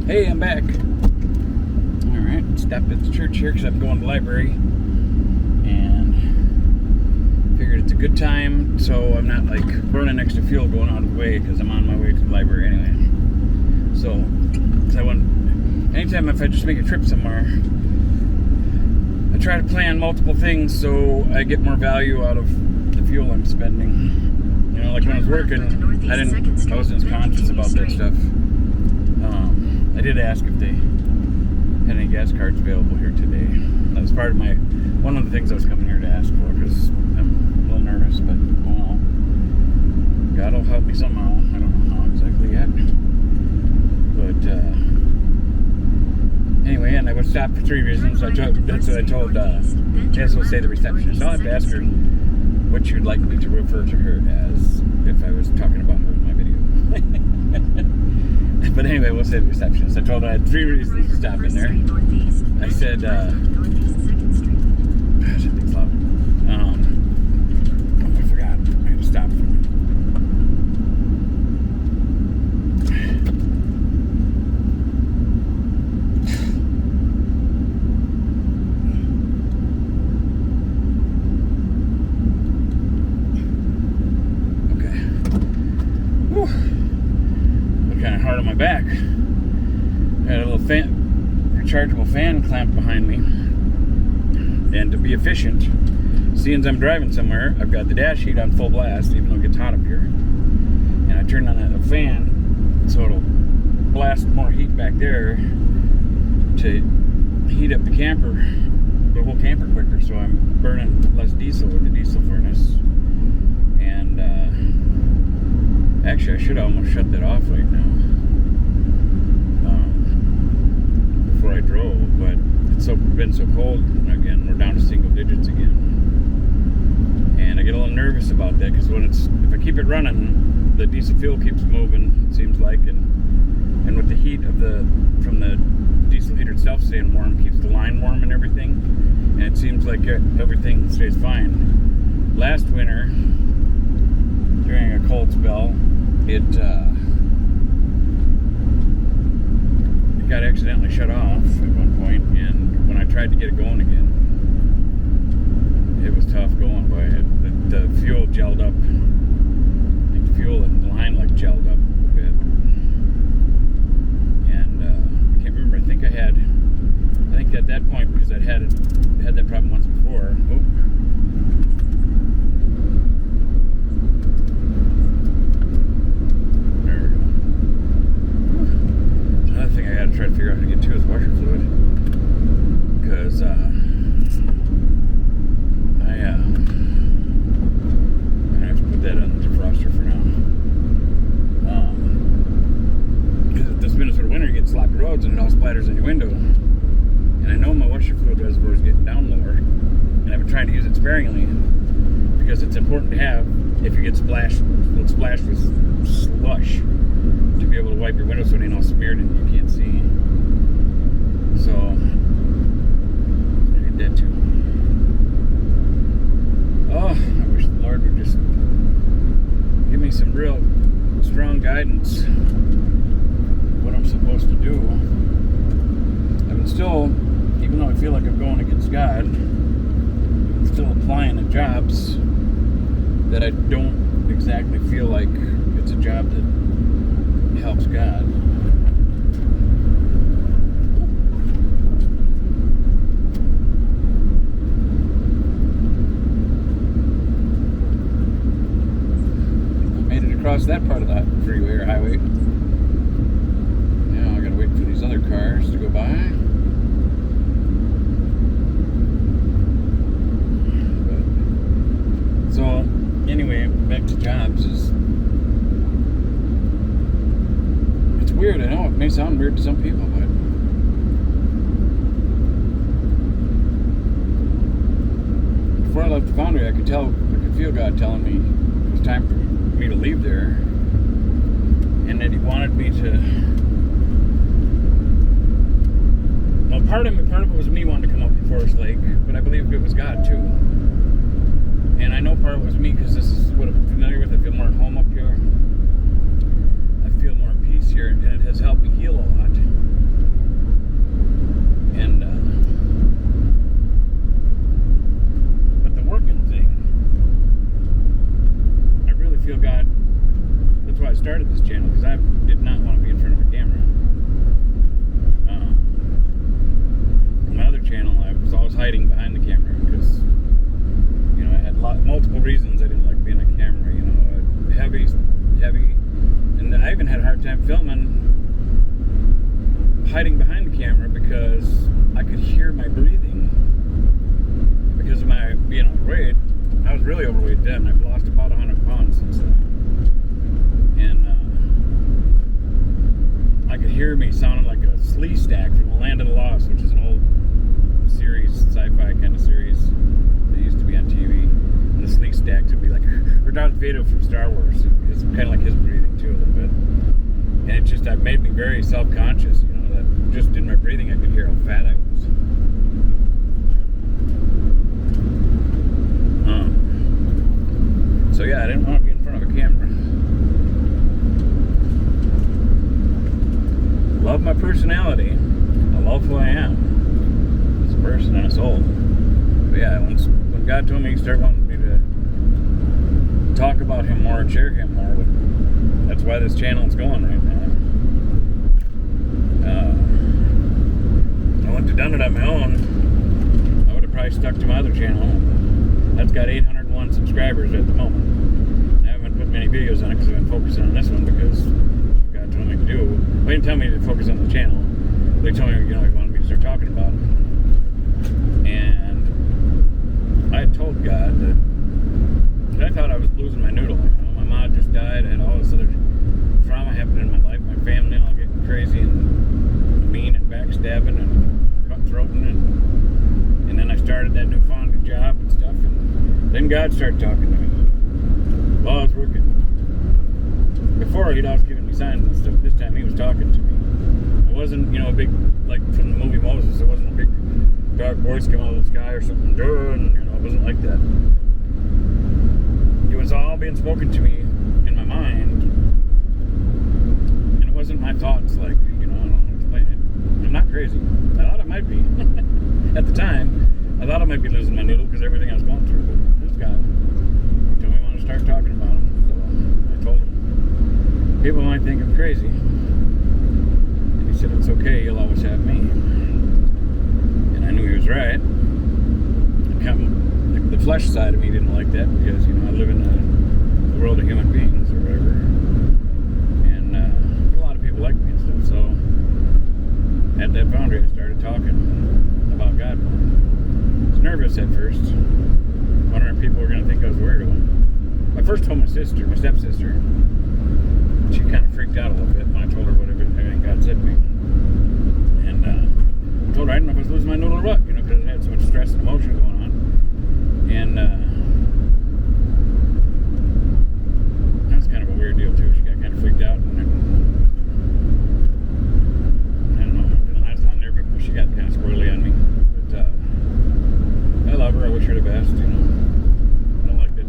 Hey, I'm back. Alright, stopped at the church here because I'm going to the library. And figured it's a good time so I'm not like burning extra fuel going out of the way because I'm on my way to the library anyway. So, because I want, anytime if I just make a trip somewhere, I try to plan multiple things so I get more value out of the fuel I'm spending. You know, like when I was working, I wasn't as conscious about that stuff. I did ask if they had any gas cards available here today. That was part of one of the things I was coming here to ask for because I'm a little nervous, but well, God will help me somehow. I don't know how exactly yet. But anyway, and I would stop for 3 reasons. That's what I told, as we'll say, the receptionist. I'll have to ask her what you'd like me to refer to her as if I was talking about her in my video. But anyway, we'll say the receptionist. I told her I had 3 reasons to stop in there. I said, gosh, that thing's loud. I forgot. I had to stop for a minute. Okay. Whew. Kind of hard on my back. I had a little rechargeable fan clamped behind me, and to be efficient, seeing as I'm driving somewhere, I've got the dash heat on full blast, even though it gets hot up here, and I turned on a fan so it'll blast more heat back there to heat up the whole camper quicker, so I'm burning less diesel with the diesel furnace. And actually, I should almost shut that off right now before I drove, but it's been so cold again. We're down to single digits again, and I get a little nervous about that because if I keep it running, the diesel fuel keeps moving. It seems like, and with the heat from the diesel heater itself staying warm, keeps the line warm and everything, and it seems like everything stays fine. Last winter, during a cold spell, it got accidentally shut off at one point, and when I tried to get it going again, it was tough going, boy. The fuel gelled up. I think the fuel and the line like gelled up a bit. And I can't remember. I think at that point, because I'd had that problem once before. Try to figure out how to get to his washer fluid, because I'm gonna have to put that on the defroster for now. Because this Minnesota winter, you get sloppy roads and it all splatters on your window. And I know my washer fluid reservoir is getting down lower, and I've been trying to use it sparingly because it's important to have if you get splashed with slush, to be able to wipe your window so it ain't all smeared and you can't see. So I need that too. Oh, I wish the Lord would just give me some real strong guidance what I'm supposed to do. I've been still, even though I feel like I'm going against God, I'm still applying at jobs that I don't exactly feel like it's a job that helps God. I made it across that part of the freeway or highway. Now I gotta wait for these other cars to go by. So anyway, back to jobs is weird. I know it may sound weird to some people, but before I left the foundry, I could feel God telling me it was time for me to leave there, and that He wanted me to. Well, part of it was me wanting to come up to Forest Lake, but I believe it was God too. And I know part of it was me because this is what I'm familiar with. I feel more at home up here. I feel more peace here, and it has helped me heal a lot. hear me sounding like a slee stack from The Land of the Lost, which is an old series, sci-fi kind of series that used to be on TV. And the slee stacks would be like, or Darth Vader from Star Wars. It's kind of like his breathing too a little bit. And it just made me very self-conscious, you know, that just in my breathing I could hear how fat I was. So yeah, I didn't want to be in front of a camera. Love my personality. I love who I am as a person and a soul. But yeah, when God told me he started wanting me to talk about him more and share him more, that's why this channel is going right now. I wouldn't have done it on my own. I would have probably stuck to my other channel. That's got 801 subscribers at the moment. I haven't put many videos on it because I've been focusing on this one because God told me to do. They didn't tell me to focus on the channel. They told me, you know, he wanted me to start talking about it. And I had told God that I thought I was losing my noodle. You know, my mom just died. I had all this other trauma happening in my life. My family all getting crazy and mean and backstabbing and cutthroating, and then I started that newfound job and stuff. And then God started talking to me while I was working. Before, he'd always given me signs and stuff. This time, he was talking to me. It wasn't, you know, a big, like from the movie Moses. It wasn't a big dark voice come out of the sky or something. And, you know, it wasn't like that. It was all being spoken to me in my mind, and it wasn't my thoughts. Like, you know, I don't know how to explain it. I'm not crazy. I thought I might be at the time. I thought I might be losing my noodle because everything I was going through. But this God told me I wanted to start talking about him, so I told him. People might think I'm crazy, and he said it's okay. You'll always have me. And I knew he was right. The flesh side of me didn't like that because, you know, I live in a world of human beings or whatever, and a lot of people like me and stuff. So at that boundary, I started talking about God more. I was nervous at first, wondering if people were going to think I was a weirdo. I first told my sister, my stepsister. She kind of freaked out a little bit when I told her what everything God said to me. And I told her I didn't know if I was losing my noodle or what, you know, because I had so much stress and emotion going on. And that was kind of a weird deal too. She got kind of freaked out, and I don't know, it didn't last long there, but she got kind of squirrely on me. But I love her. I wish her the best. You know, I don't like that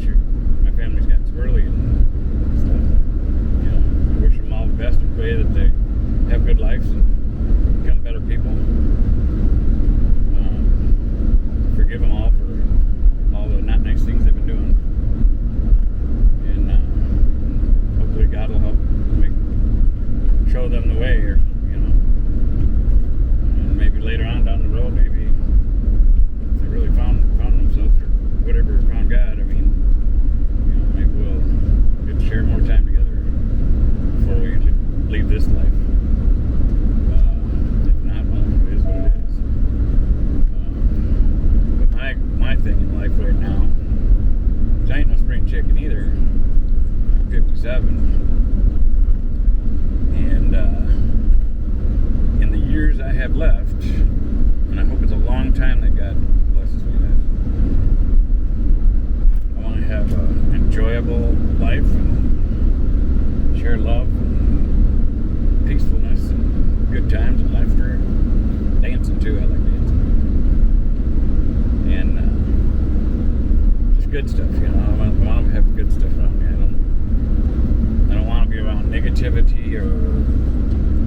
my family's gotten squirrely and stuff. You know, I wish them all the best and pray that they have good lives and become better people. Forgive them all for all the not nice things they've been doing, and hopefully God will help show them the way, or you know, and maybe later on down the road, maybe if they really found themselves or whatever, found God. I mean, you know, maybe we'll get to share more time together before we leave this life. If not, well, it is what it is. My thing in life right now is I ain't no spring chicken either. I'm 57, and in the years I have left, and I hope it's a long time that God blesses me with, I want to have an enjoyable life and share love and peacefulness and good times and laughter, dancing too. I like dancing. And good stuff, you know. I want to have good stuff around me. I don't want to be around negativity or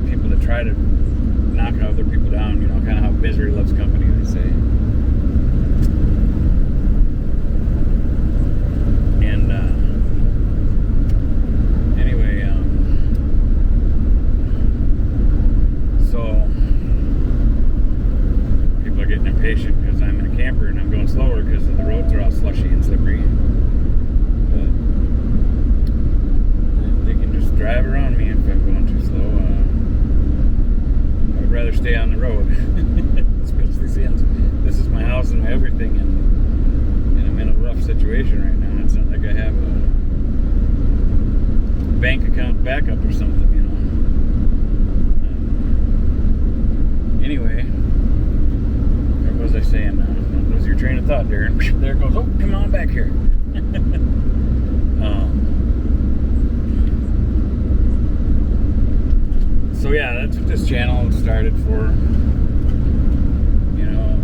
people that try to knock other people down, you know, kind of how misery loves company, they say. And anyway, so people are getting impatient because I'm in a camper and I'm going slower because the roads are all slushy and slippery. But they can just drive around me if I'm going too slow. I would rather stay on the road, especially since this is my house and my everything, and I'm in a rough situation right now. It's not like I have a bank account backup or something, you know. out there, and there it goes. Oh, come on back here. So yeah, that's what this channel started for. You know,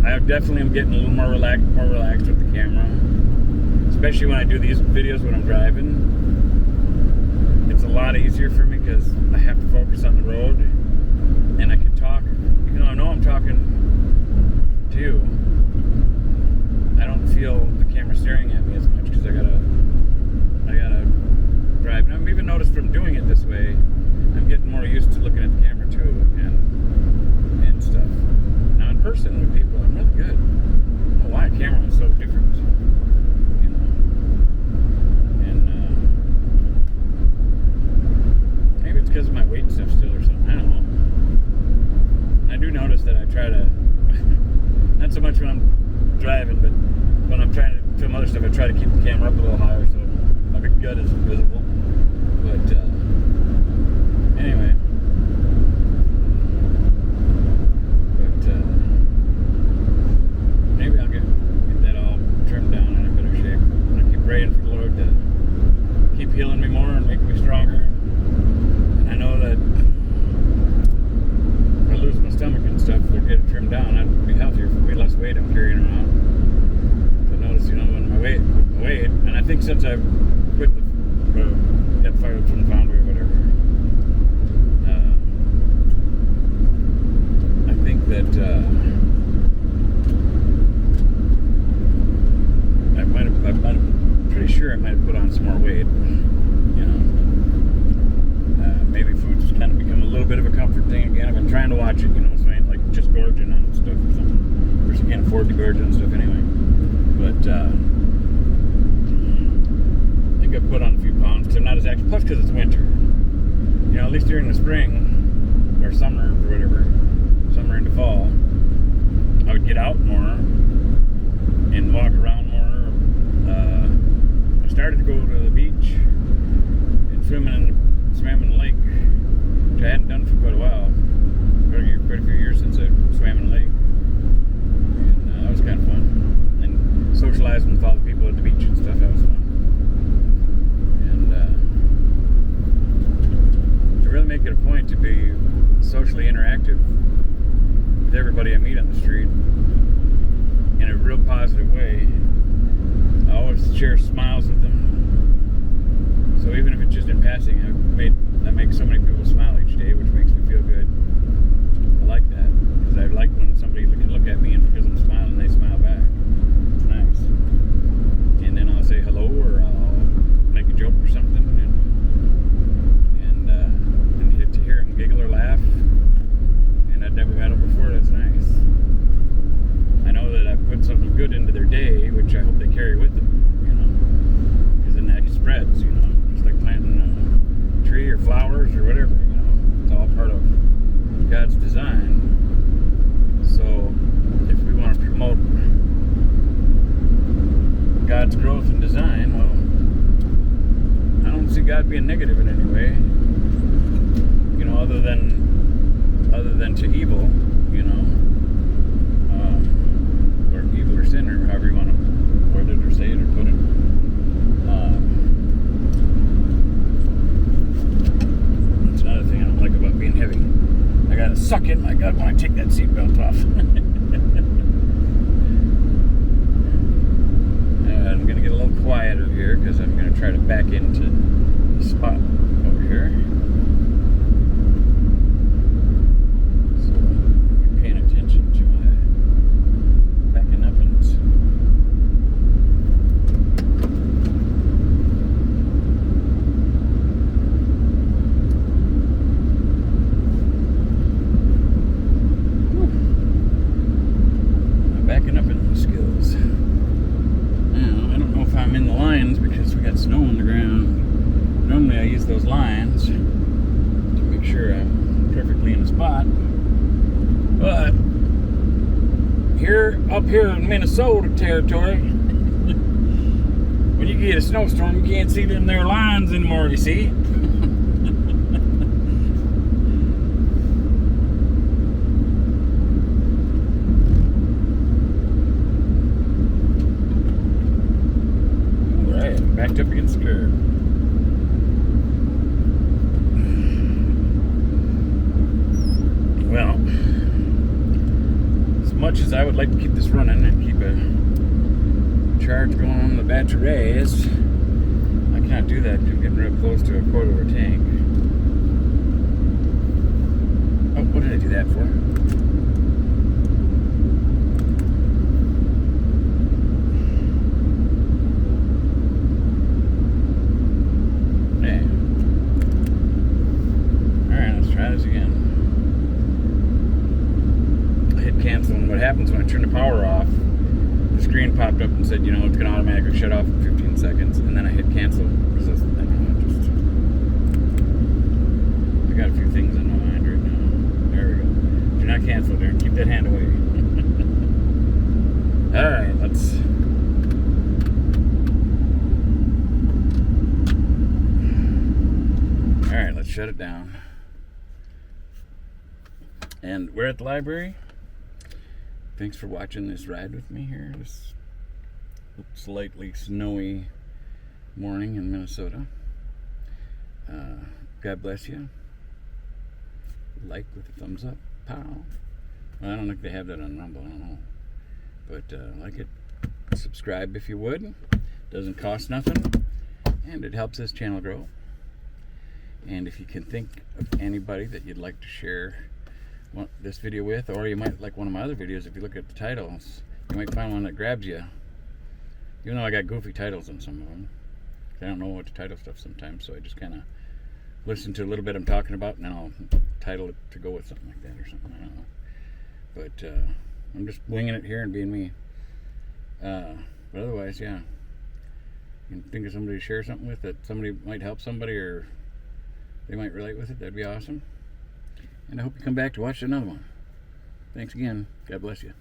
I definitely am getting a little more relaxed with the camera, especially when I do these videos when I'm driving. It's a lot easier for me because I have to focus on the road, and I can talk. Even though I know I'm talking to you, I don't feel the camera staring at me as much because I gotta drive. And I've even noticed from doing it this way, I'm getting more used to looking at the camera too, and stuff. Now in person with people, I'm really good. I don't know why a camera is so different, you know. And maybe it's because of my weight and stuff still or something. I don't know. And I do notice that I try to, not so much when I'm driving, but when I'm trying to film other stuff, I try to keep the camera up a little higher so my big gut isn't visible. But anyway, maybe I'll get that all trimmed down and in better shape. I keep praying for the Lord to keep healing me more and making me stronger. And I know that if I lose my stomach and stuff, if I get it trimmed down, I'd be healthier for way less weight I'm carrying around. I notice, you know, when my weight, and I think since I've quit got fired from the foundry or whatever, I think that I'm pretty sure I might have put on some more weight. You know, maybe food's kind of become a little bit of a comfort thing again. I've been trying to watch it, you know, so I ain't like just gorging on stuff or something. Of course, I can't afford to gorge on stuff anyway. But I think I've put on a few pounds because I'm not as active. Plus, because it's winter. You know, at least during the spring or summer or whatever, summer into fall, I would get out more and walk around more. I started to go to the beach and swim in the lake, which I hadn't done for quite a while. Quite a few years since I swam in the lake, and that was kind of fun. And socializing with all the people at the beach and stuff, that was fun. And to really make it a point to be socially interactive with everybody I meet on the street in a real positive way. I always share smiles with them. So even if it's just in passing, I make so many people smile each day, which makes me feel good. I like that because I like when somebody can look at me and because I'm smiling, they smile back. It's nice. And then I'll say hello or I'll make a joke or something, and to hear them giggle or laugh, and I'd never met them before. That's nice. I know that I put something good into their day, which I hope they carry with them, you know, because then that spreads, you know, just like planting a tree or flowers or whatever, you know, it's all part of God's design. So if we want to promote God's growth and design, well, I don't see God being negative in any way, you know, other than to evil, you know. Evil or sin, or however you want to word it or say it or put it. That's another thing I don't like about being heavy. I gotta suck in my gut when I take that seatbelt off. I'm gonna get a little quieter here because I'm gonna try to back into the spot over here. Snow on the ground. Normally I use those lines to make sure I'm perfectly in the spot. But up here in Minnesota territory, when you get a snowstorm, you can't see them there lines anymore, you see? much as I would like to keep this running and keep a charge going on the batteries, I can't do that because I'm getting real close to a quarter of a tank. Oh, what did I do that for? What happens when I turn the power off, the screen popped up and said, you know, it's going to automatically shut off in 15 seconds, and then I hit cancel. I got a few things on my mind right now. There we go. Do not cancel there. Keep that hand away. Alright, let's shut it down. And we're at the library. Thanks for watching this ride with me here. This slightly snowy morning in Minnesota. God bless you. Like with a thumbs up. Pow. Well, I don't think they have that on Rumble. I don't know. But like it. Subscribe if you would. Doesn't cost nothing. And it helps this channel grow. And if you can think of anybody that you'd like to share this video with, or you might like one of my other videos, if you look at the titles, you might find one that grabs you. Even though I got goofy titles on some of them, I don't know what to title stuff sometimes, so I just kind of listen to a little bit I'm talking about, and then I'll title it to go with something like that or something. I don't know, but I'm just winging it here and being me. But otherwise, yeah, you can think of somebody to share something with that somebody might help somebody, or they might relate with it. That'd be awesome. And I hope you come back to watch another one. Thanks again. God bless you.